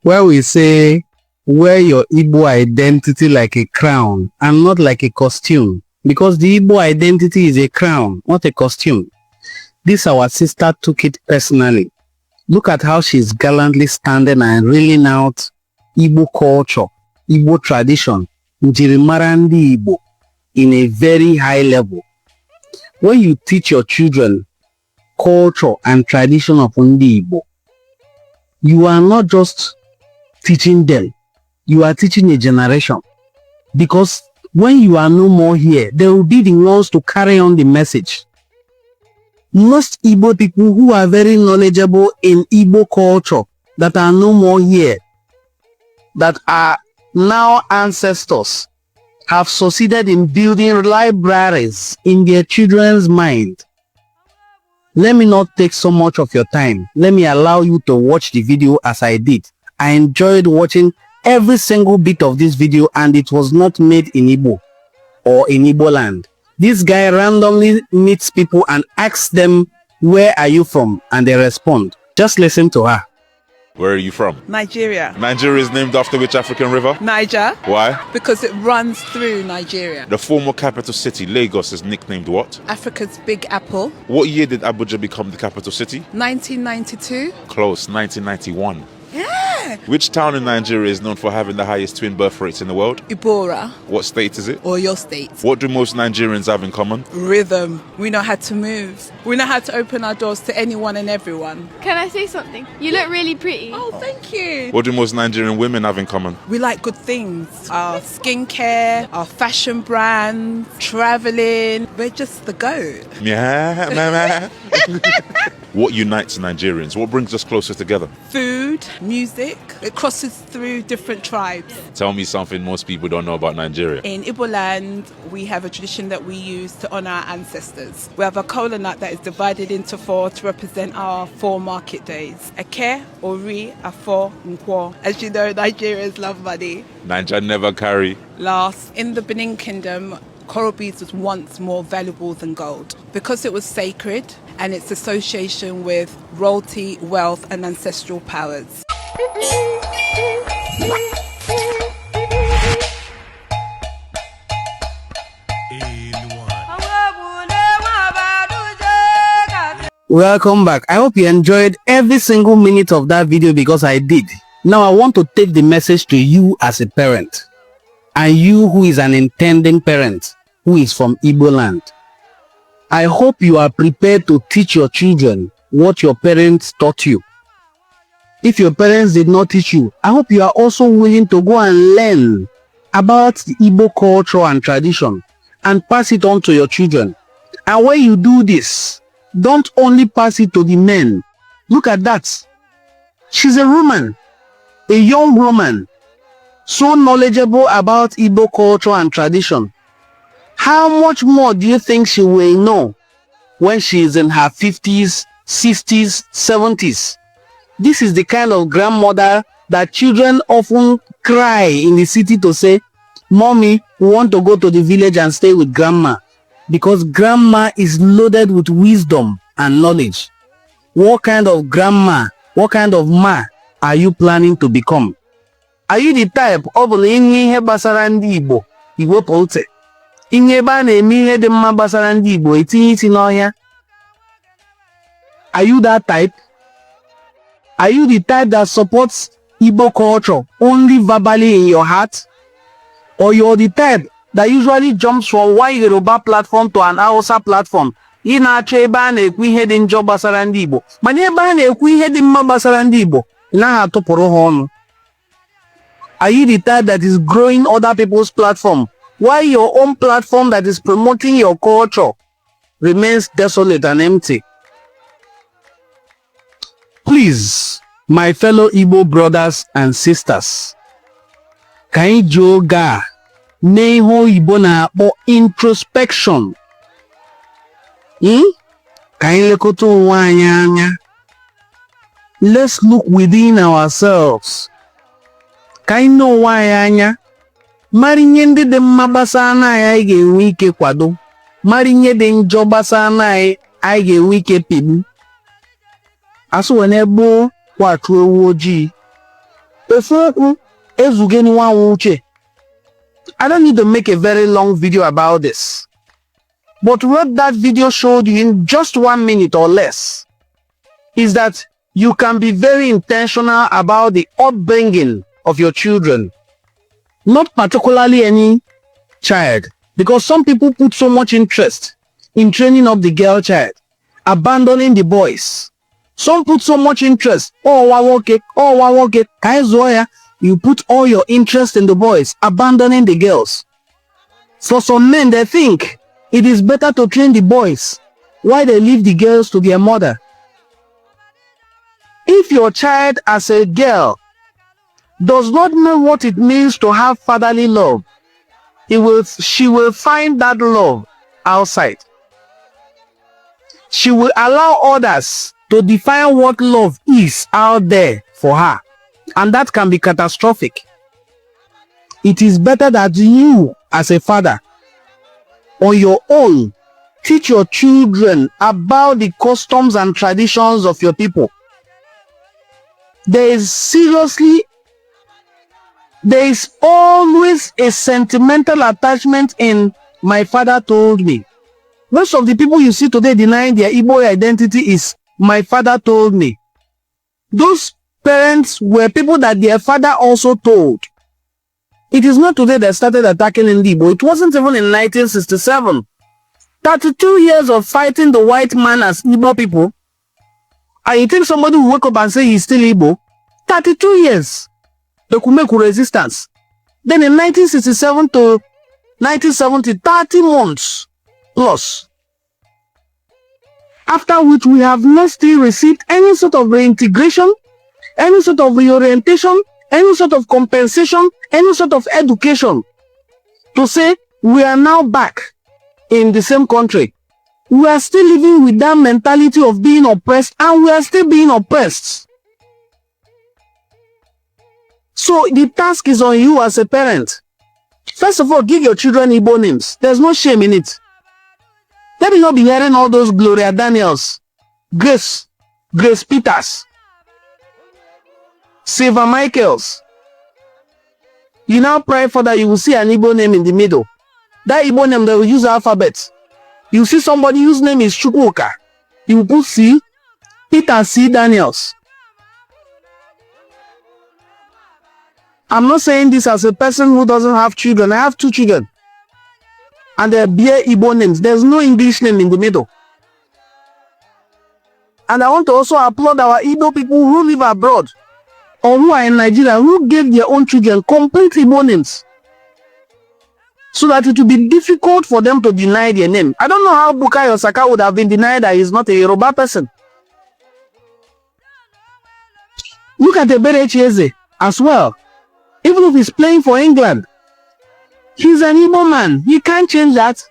where we say, wear your Igbo identity like a crown and not like a costume. Because the Igbo identity is a crown, not a costume. This our sister took it personally. Look at how she's gallantly standing and reeling out Igbo culture, Igbo tradition, njirimara ndị Igbo in a very high level. When you teach your children culture and tradition of ndị Igbo, you are not just teaching them, you are teaching a generation. Because when you are no more here, they will be the ones to carry on the message. Most Igbo people who are very knowledgeable in Igbo culture that are no more here, that are now ancestors, have succeeded in building libraries in their children's mind. Let me not take so much of your time. Let me allow you to watch the video as I did. I enjoyed watching every single bit of this video, and it was not made in Igbo or in Igbo land. This guy randomly meets people and asks them, where are you from? And they respond. Just listen to her. Where are you from? Nigeria. Nigeria is named after which African river? Niger. Why? Because it runs through Nigeria. The former capital city, Lagos, is nicknamed what? Africa's Big Apple. What year did Abuja become the capital city? 1992. Close, 1991. Yeah. Which town in Nigeria is known for having the highest twin birth rates in the world? Ibora. What state is it? Or your state. What do most Nigerians have in common? Rhythm. We know how to move. We know how to open our doors to anyone and everyone. Can I say something? You look really pretty. Oh, thank you. What do most Nigerian women have in common? We like good things. Our skincare, our fashion brands, traveling. We're just the goat. Yeah, mama. What unites Nigerians? What brings us closer together? Food, music. It crosses through different tribes. Tell me something most people don't know about Nigeria. In Igbo land, we have a tradition that we use to honor our ancestors. We have a kola nut that is divided into 4 to represent our 4 market days. Eke, Ori, Afo, Nkwo. As you know, Nigerians love money. Niger never carry. Last, in the Benin Kingdom, coral beads was once more valuable than gold because it was sacred and its association with royalty, wealth, and ancestral powers. Welcome back. I hope you enjoyed every single minute of that video, because I did. Now I want to take the message to you as a parent, and you who is an intending parent who is from Igbo land. I hope you are prepared to teach your children what your parents taught you. If your parents did not teach you, I hope you are also willing to go and learn about the Igbo culture and tradition and pass it on to your children. And when you do this, don't only pass it to the men. Look at that. She's a woman, a young woman, so knowledgeable about Igbo culture and tradition. How much more do you think she will know when she is in her 50s, 60s, 70s? This is the kind of grandmother that children often cry in the city to say, Mommy, we want to go to the village and stay with grandma. Because grandma is loaded with wisdom and knowledge. What kind of grandma, what kind of ma are you planning to become? Are you the type of ihe gbasara ndị Igbo, Igbo polte? Inye ba na-eme ihe dị mma gbasara ndị Igbo, etinye isi n'ọhịa? Are you that type? Are you the type that supports Igbo culture only verbally in your heart? Or you're the type that usually jumps from one Yoruba platform to an Hausa platform? Ị na-achọ ebe a na-ekwu ihe dị njọ gbasara ndị Igbo, mana ebe a na-ekwu ihe dị mma gbasara ndị Igbo, ị naghị atụpụrụ ha ọnụ. Are you the type that is growing other people's platform, while your own platform that is promoting your culture remains desolate and empty? Please, my fellow Igbo brothers and sisters, ka anyị ji oge a n'ihe Igbo na-akpọ introspection. Ka anyị lekọta onwe anyị anya. Let's look within ourselves. Ka anyị know onwe anyị anya. Mara ihe ndị dị mma gbasara na anyị ga-enwe ike kwado. Mara ihe dị njọ gbasara na anyị ga-enwe ike pigbu. Asụ wee n'ebe kwatụ ewu ojii. I don't need to make a very long video about this. But what that video showed you in just 1 minute or less is that you can be very intentional about the upbringing of your children. Not particularly any child, because some people put so much interest in training up the girl child, abandoning the boys. Some put so much interest. You put all your interest in the boys, abandoning the girls. For some men, they think it is better to train the boys while they leave the girls to their mother. If your child as a girl does not know what it means to have fatherly love, she will find that love outside. She will allow others to define what love is out there for her. And that can be catastrophic. It is better that you, as a father, on your own, teach your children about the customs and traditions of your people. There is always a sentimental attachment in "my father told me." Most of the people you see today denying their Igbo identity is "my father told me." Those parents were people that their father also told. It is not today they started attacking in Igbo. It wasn't even in 1967. 32 years of fighting the white man as Igbo people. And you think somebody will wake up and say he's still Igbo? 32 years. They could make resistance. Then in 1967 to 1970, 30 months loss. After which we have not still received any sort of reintegration, any sort of reorientation, any sort of compensation, any sort of education to say we are now back in the same country. We are still living with that mentality of being oppressed, and we are still being oppressed. So the task is on you as a parent. First of all, give your children Igbo names. There's no shame in it. Let me not be hearing all those Gloria Daniels, Grace Peters, Silver Michaels. You now pray for that you will see an Igbo name in the middle. That Igbo name, they will use alphabet. You see somebody whose name is Chukwuka. You will put C, Peter C. Daniels. I'm not saying this as a person who doesn't have children. I have 2 children. And they bear Igbo names. There's no English name in the middle. And I want to also applaud our Igbo people who live abroad or who are in Nigeria, who gave their own children complete Igbo names, so that it will be difficult for them to deny their name. I don't know how Bukayo Saka would have been denied that he's not a Yoruba person. Look at Ebere Chieze as well. Even if he's playing for England, he's an Igbo man. You can't change that.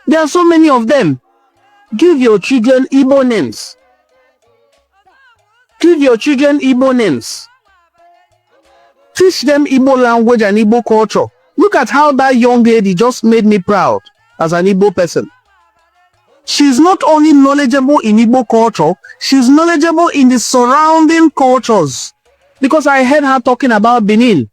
There are so many of them. Give your children Igbo names. Give your children Igbo names. Teach them Igbo language and Igbo culture. Look at how that young lady just made me proud as an Igbo person. She's not only knowledgeable in Igbo culture, she's knowledgeable in the surrounding cultures. Because I heard her talking about Benin.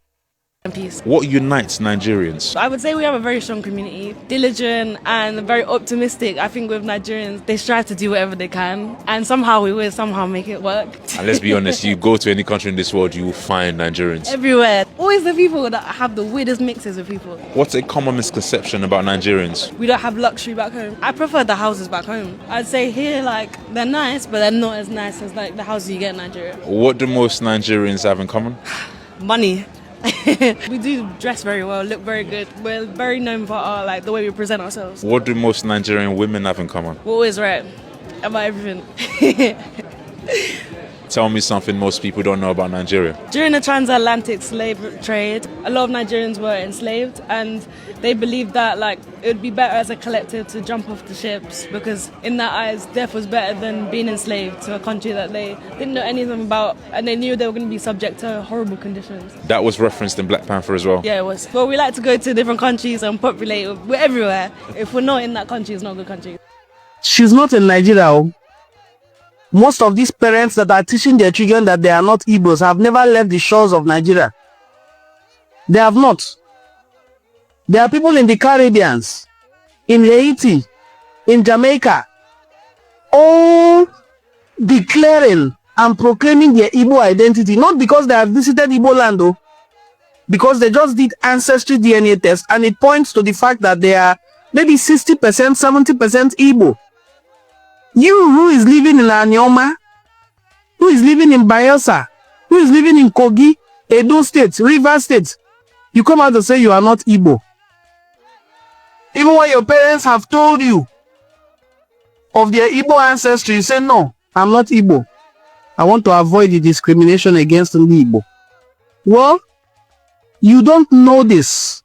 Peace. What unites Nigerians? I would say we have a very strong community, diligent and very optimistic. I think with Nigerians, they strive to do whatever they can, and somehow we will somehow make it work. And let's be honest, you go to any country in this world, you will find Nigerians. Everywhere. Always the people that have the weirdest mixes of people. What's a common misconception about Nigerians? We don't have luxury back home. I prefer the houses back home. I'd say here, like, they're nice, but they're not as nice as like the houses you get in Nigeria. What do most Nigerians have in common? Money. We do dress very well, look very good. We're very known for our, like, the way we present ourselves. What do most Nigerian women have in common? We're always right about everything. Tell me something most people don't know about Nigeria. During the transatlantic slave trade, a lot of Nigerians were enslaved, and they believed that, like, it would be better as a collective to jump off the ships, because in their eyes, death was better than being enslaved to a country that they didn't know anything about, and they knew they were going to be subject to horrible conditions. That was referenced in Black Panther as well. Yeah, it was. But we like to go to different countries and populate. We're everywhere. If we're not in that country, it's not a good country. She's not in Nigeria. Most of these parents that are teaching their children that they are not Igbos have never left the shores of Nigeria. They have not. There are people in the Caribbean, in Haiti, in Jamaica, all declaring and proclaiming their Igbo identity, not because they have visited Igbo land, though, because they just did ancestry DNA test and it points to the fact that they are maybe 60%, 70% Igbo. You who is living in Anyoma, who is living in Bayelsa, who is living in Kogi, Edo State, Rivers State, you come out to say you are not Igbo. Even when your parents have told you of their Igbo ancestry, you say, no, I'm not Igbo. I want to avoid the discrimination against the Igbo. Well, you don't know this,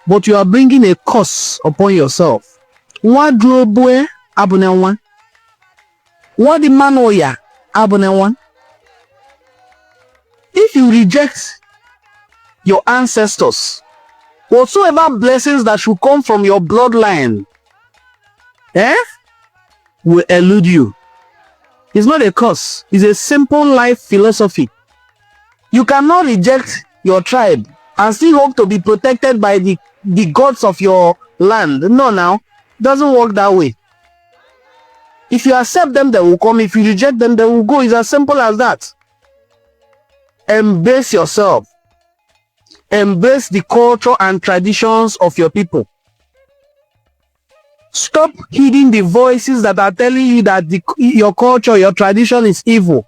but you are bringing a curse upon yourself. What drobwe abunewan? What the manoya abunewan? If you reject your ancestors, whatsoever blessings that should come from your bloodline, will elude you. It's not a curse. It's a simple life philosophy. You cannot reject your tribe and still hope to be protected by the gods of your land. No, now. It doesn't work that way. If you accept them, they will come. If you reject them, they will go. It's as simple as that. Embrace yourself. Embrace the culture and traditions of your people. Stop heeding the voices that are telling you that your culture, your tradition is evil.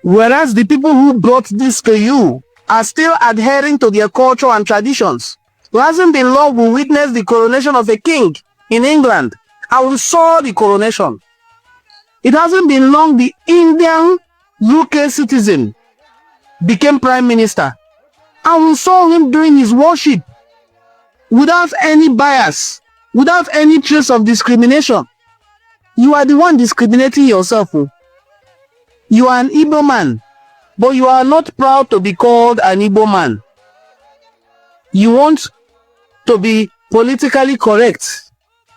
Whereas the people who brought this to you are still adhering to their culture and traditions. It hasn't been long we witnessed the coronation of a king in England. And we saw the coronation. It hasn't been long the Indian UK citizen became prime minister. And we saw him doing his worship without any bias, without any trace of discrimination. You are the one discriminating yourself. You are an Igbo man, but you are not proud to be called an Igbo man. You want to be politically correct.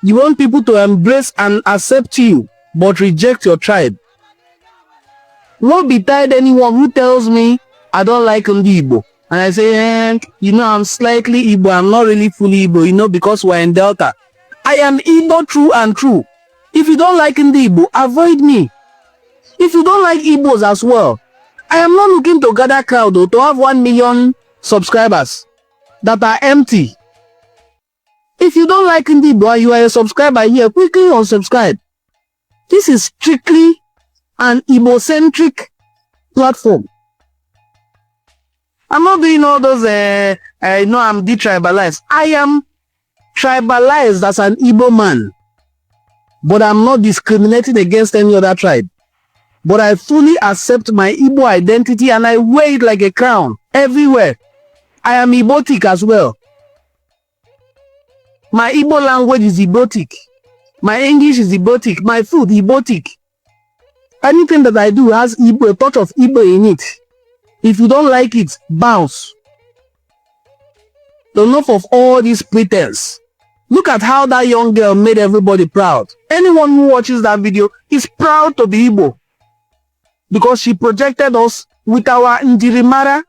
You want people to embrace and accept you, but reject your tribe. Won't be tired anyone who tells me I don't like Igbo. And I say, I'm slightly Igbo. I'm not really fully Igbo, because we're in Delta. I am Igbo true and true. If you don't like Igbo, avoid me. If you don't like Igbos as well, I am not looking to gather crowd to have 1 million subscribers that are empty. If you don't like Igbo and you are a subscriber here, quickly unsubscribe. This is strictly an Igbo-centric platform. I'm not doing all those, I'm detribalized. I am tribalized as an Igbo man. But I'm not discriminating against any other tribe. But I fully accept my Igbo identity and I wear it like a crown everywhere. I am Igbotic as well. My Igbo language is Igbotic. My English is Igbotic. My food, Igbotic. Anything that I do has Igbo, a touch of Igbo in it. If you don't like it, bounce. Enough of all this pretense. Look at how that young girl made everybody proud. Anyone who watches that video is proud to be Igbo. Because she projected us with our Njirimara.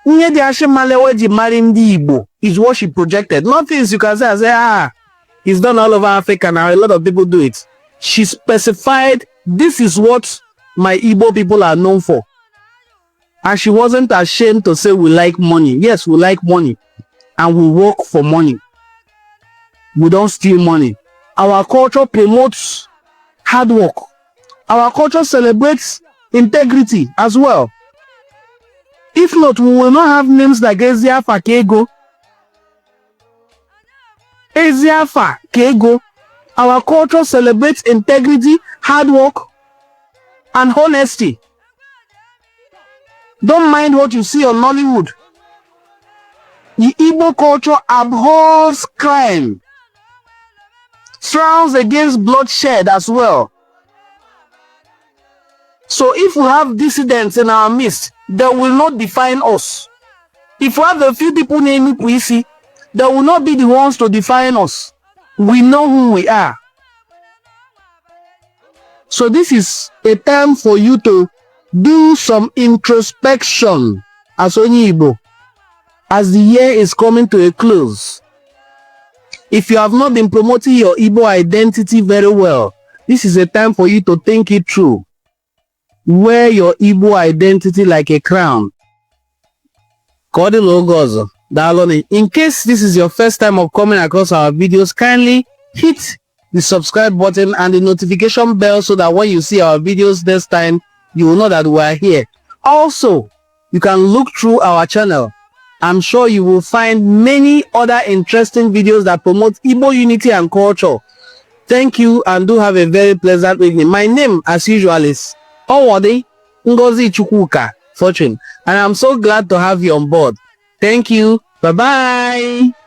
Igbo is what she projected. Nothing you can say, it's done all over Africa now. A lot of people do it. She specified, this is what my Igbo people are known for. And she wasn't ashamed to say we like money. Yes, we like money. And we work for money. We don't steal money. Our culture promotes hard work. Our culture celebrates integrity as well. If not, we will not have names like Eziafa Kego. Eziafa Kego. Our culture celebrates integrity, hard work, and honesty. Don't mind what you see on Nollywood. The Igbo culture abhors crime, frowns against bloodshed as well. So if we have dissidents in our midst, they will not define us. If we have a few people named Kwisi, they will not be the ones to define us. We know who we are. So this is a time for you to do some introspection as only Igbo, as the year is coming to a close. If you have not been promoting your Igbo identity very well, this is a time for you to think it through. Wear your Igbo identity like a crown. In case this is your first time of coming across our videos, kindly hit the subscribe button and the notification bell so that when you see our videos next time, you will know that we are here. Also, you can look through our channel. I'm sure you will find many other interesting videos that promote Igbo unity and culture. Thank you and do have a very pleasant evening. My name, as usual, is Owode Ngozi Chukwuka Fortune, and I'm so glad to have you on board. Thank you. Bye-bye.